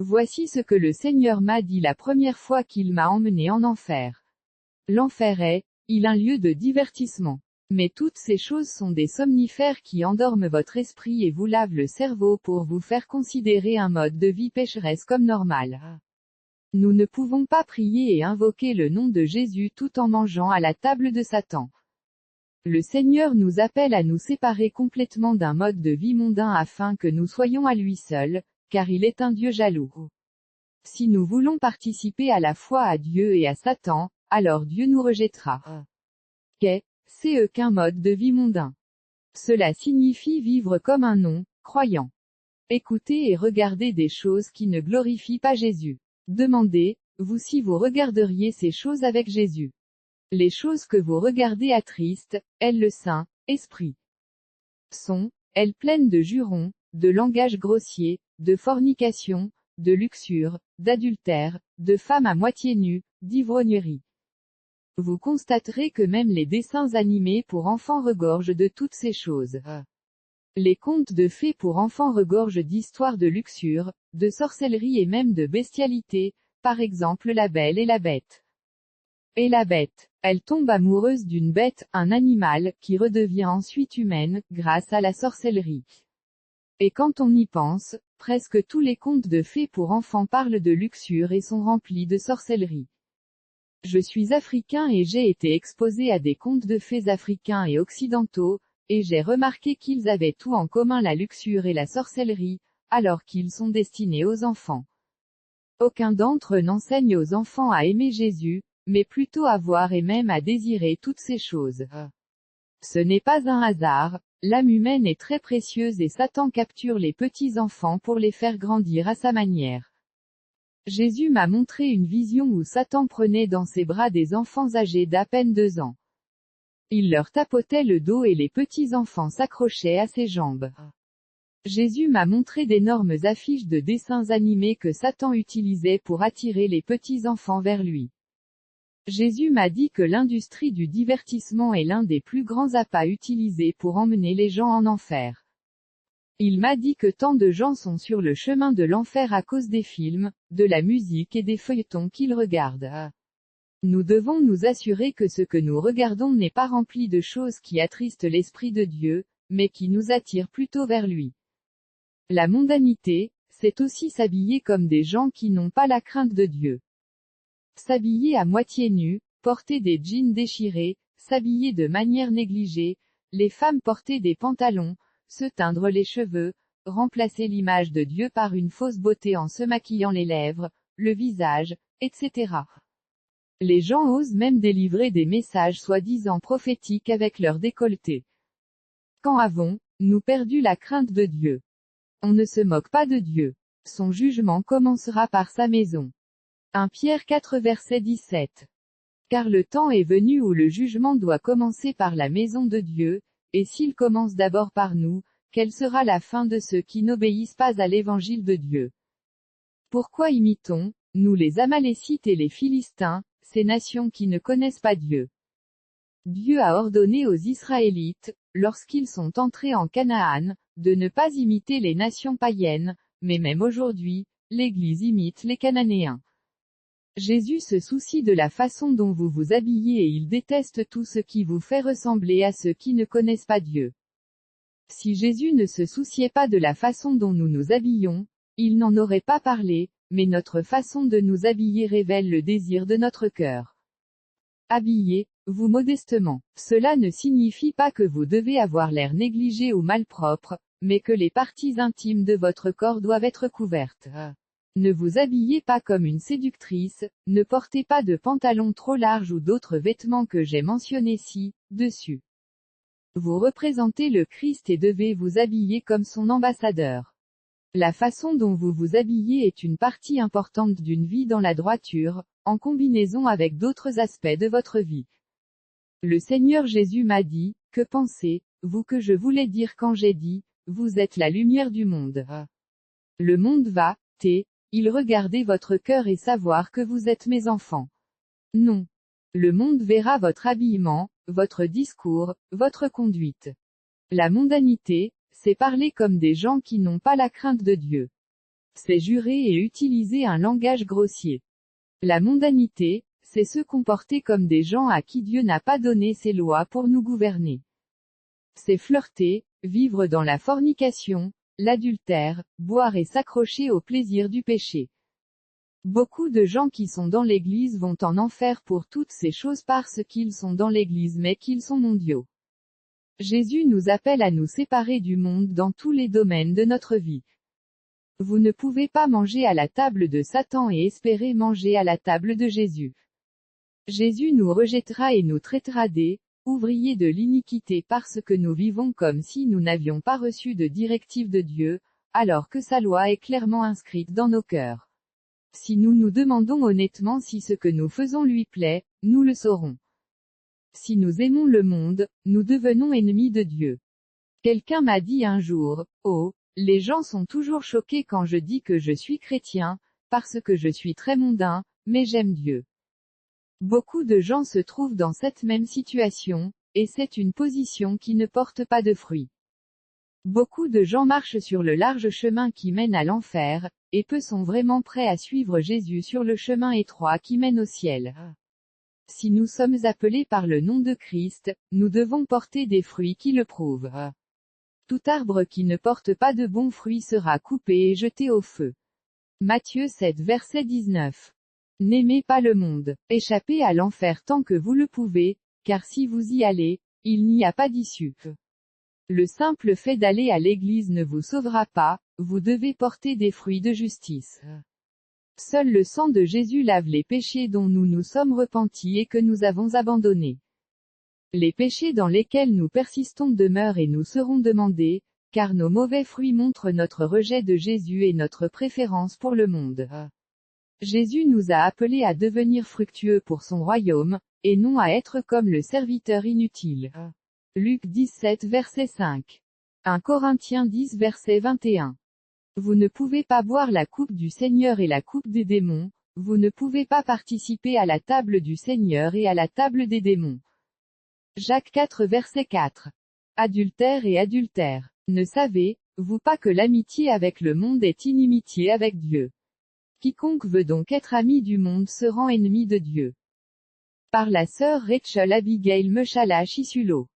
Voici ce que le Seigneur m'a dit la première fois qu'il m'a emmené en enfer. L'enfer est, un lieu de divertissement. Mais toutes ces choses sont des somnifères qui endorment votre esprit et vous lavent le cerveau pour vous faire considérer un mode de vie pécheresse comme normal. Nous ne pouvons pas prier et invoquer le nom de Jésus tout en mangeant à la table de Satan. Le Seigneur nous appelle à nous séparer complètement d'un mode de vie mondain afin que nous soyons à lui seul, car il est un Dieu jaloux. Si nous voulons participer à la fois à Dieu et à Satan, alors Dieu nous rejettera. C'est qu'un mode de vie mondain. Cela signifie vivre comme un non-croyant. Écouter et regarder des choses qui ne glorifient pas Jésus. Demandez-vous si vous regarderiez ces choses avec Jésus. Les choses que vous regardez attristent, elles le Saint-Esprit. Sont-elles pleines de jurons, de langage grossier, de fornication, de luxure, d'adultère, de femmes à moitié nues, d'ivrognerie. Vous constaterez que même les dessins animés pour enfants regorgent de toutes ces choses. Les contes de fées pour enfants regorgent d'histoires de luxure, de sorcellerie et même de bestialité, par exemple La Belle et la Bête. Et la bête, elle tombe amoureuse d'une bête, un animal, qui redevient ensuite humaine, grâce à la sorcellerie. Et quand on y pense, presque tous les contes de fées pour enfants parlent de luxure et sont remplis de sorcellerie. Je suis africain et j'ai été exposé à des contes de fées africains et occidentaux, et j'ai remarqué qu'ils avaient tout en commun, la luxure et la sorcellerie, alors qu'ils sont destinés aux enfants. Aucun d'entre eux n'enseigne aux enfants à aimer Jésus, mais plutôt à voir et même à désirer toutes ces choses. Ce n'est pas un hasard, l'âme humaine est très précieuse et Satan capture les petits enfants pour les faire grandir à sa manière. Jésus m'a montré une vision où Satan prenait dans ses bras des enfants âgés d'à peine 2 ans. Il leur tapotait le dos et les petits enfants s'accrochaient à ses jambes. Jésus m'a montré d'énormes affiches de dessins animés que Satan utilisait pour attirer les petits enfants vers lui. Jésus m'a dit que l'industrie du divertissement est l'un des plus grands appâts utilisés pour emmener les gens en enfer. Il m'a dit que tant de gens sont sur le chemin de l'enfer à cause des films, de la musique et des feuilletons qu'ils regardent. Nous devons nous assurer que ce que nous regardons n'est pas rempli de choses qui attristent l'Esprit de Dieu, mais qui nous attirent plutôt vers lui. La mondanité, c'est aussi s'habiller comme des gens qui n'ont pas la crainte de Dieu. S'habiller à moitié nu, porter des jeans déchirés, s'habiller de manière négligée, les femmes porter des pantalons, se teindre les cheveux, remplacer l'image de Dieu par une fausse beauté en se maquillant les lèvres, le visage, etc. Les gens osent même délivrer des messages soi-disant prophétiques avec leur décolleté. Quand avons-nous perdu la crainte de Dieu? On ne se moque pas de Dieu. Son jugement commencera par sa maison. 1 Pierre 4 verset 17. Car le temps est venu où le jugement doit commencer par la maison de Dieu, et s'il commence d'abord par nous, quelle sera la fin de ceux qui n'obéissent pas à l'évangile de Dieu? Pourquoi imitons-nous les Amalécites et les Philistins, ces nations qui ne connaissent pas Dieu? Dieu a ordonné aux Israélites, lorsqu'ils sont entrés en Canaan, de ne pas imiter les nations païennes, mais même aujourd'hui, l'Église imite les Cananéens. Jésus se soucie de la façon dont vous vous habillez et il déteste tout ce qui vous fait ressembler à ceux qui ne connaissent pas Dieu. Si Jésus ne se souciait pas de la façon dont nous nous habillons, il n'en aurait pas parlé, mais notre façon de nous habiller révèle le désir de notre cœur. Habillez-vous modestement. Cela ne signifie pas que vous devez avoir l'air négligé ou malpropre, mais que les parties intimes de votre corps doivent être couvertes. Ne vous habillez pas comme une séductrice, ne portez pas de pantalon trop large ou d'autres vêtements que j'ai mentionnés ci-dessus. Vous représentez le Christ et devez vous habiller comme son ambassadeur. La façon dont vous vous habillez est une partie importante d'une vie dans la droiture, en combinaison avec d'autres aspects de votre vie. Le Seigneur Jésus m'a dit, que pensez-vous que je voulais dire quand j'ai dit, vous êtes la lumière du monde? Le monde va-t-il regarder votre cœur et savoir que vous êtes mes enfants? Non. Le monde verra votre habillement, votre discours, votre conduite. La mondanité, c'est parler comme des gens qui n'ont pas la crainte de Dieu. c'est jurer et utiliser un langage grossier. La mondanité, c'est se comporter comme des gens à qui Dieu n'a pas donné ses lois pour nous gouverner. C'est flirter, vivre dans la fornication, l'adultère, boire et s'accrocher au plaisir du péché. Beaucoup de gens qui sont dans l'Église vont en enfer pour toutes ces choses parce qu'ils sont dans l'Église mais qu'ils sont mondiaux. Jésus nous appelle à nous séparer du monde dans tous les domaines de notre vie. Vous ne pouvez pas manger à la table de Satan et espérer manger à la table de Jésus. Jésus nous rejettera et nous traitera des ouvriers de l'iniquité parce que nous vivons comme si nous n'avions pas reçu de directive de Dieu, alors que sa loi est clairement inscrite dans nos cœurs. Si nous nous demandons honnêtement si ce que nous faisons lui plaît, nous le saurons. Si nous aimons le monde, nous devenons ennemis de Dieu. Quelqu'un m'a dit un jour, « Oh, les gens sont toujours choqués quand je dis que je suis chrétien, parce que je suis très mondain, mais j'aime Dieu. » Beaucoup de gens se trouvent dans cette même situation, et c'est une position qui ne porte pas de fruits. Beaucoup de gens marchent sur le large chemin qui mène à l'enfer, et peu sont vraiment prêts à suivre Jésus sur le chemin étroit qui mène au ciel. Si nous sommes appelés par le nom de Christ, nous devons porter des fruits qui le prouvent. Tout arbre qui ne porte pas de bons fruits sera coupé et jeté au feu. Matthieu 7 verset 19. N'aimez pas le monde, échappez à l'enfer tant que vous le pouvez, car si vous y allez, il n'y a pas d'issue. Le simple fait d'aller à l'église ne vous sauvera pas, vous devez porter des fruits de justice. Seul le sang de Jésus lave les péchés dont nous nous sommes repentis et que nous avons abandonnés. Les péchés dans lesquels nous persistons demeurent et nous seront demandés, car nos mauvais fruits montrent notre rejet de Jésus et notre préférence pour le monde. Jésus nous a appelés à devenir fructueux pour son royaume, et non à être comme le serviteur inutile. Luc 17 verset 5. 1 Corinthiens 10 verset 21. Vous ne pouvez pas boire la coupe du Seigneur et la coupe des démons, vous ne pouvez pas participer à la table du Seigneur et à la table des démons. Jacques 4 verset 4. Adultère et adultère. Ne savez-vous pas que l'amitié avec le monde est inimitié avec Dieu? Quiconque veut donc être ami du monde se rend ennemi de Dieu. Par la sœur Rachel Abigail Mechala Chisulo.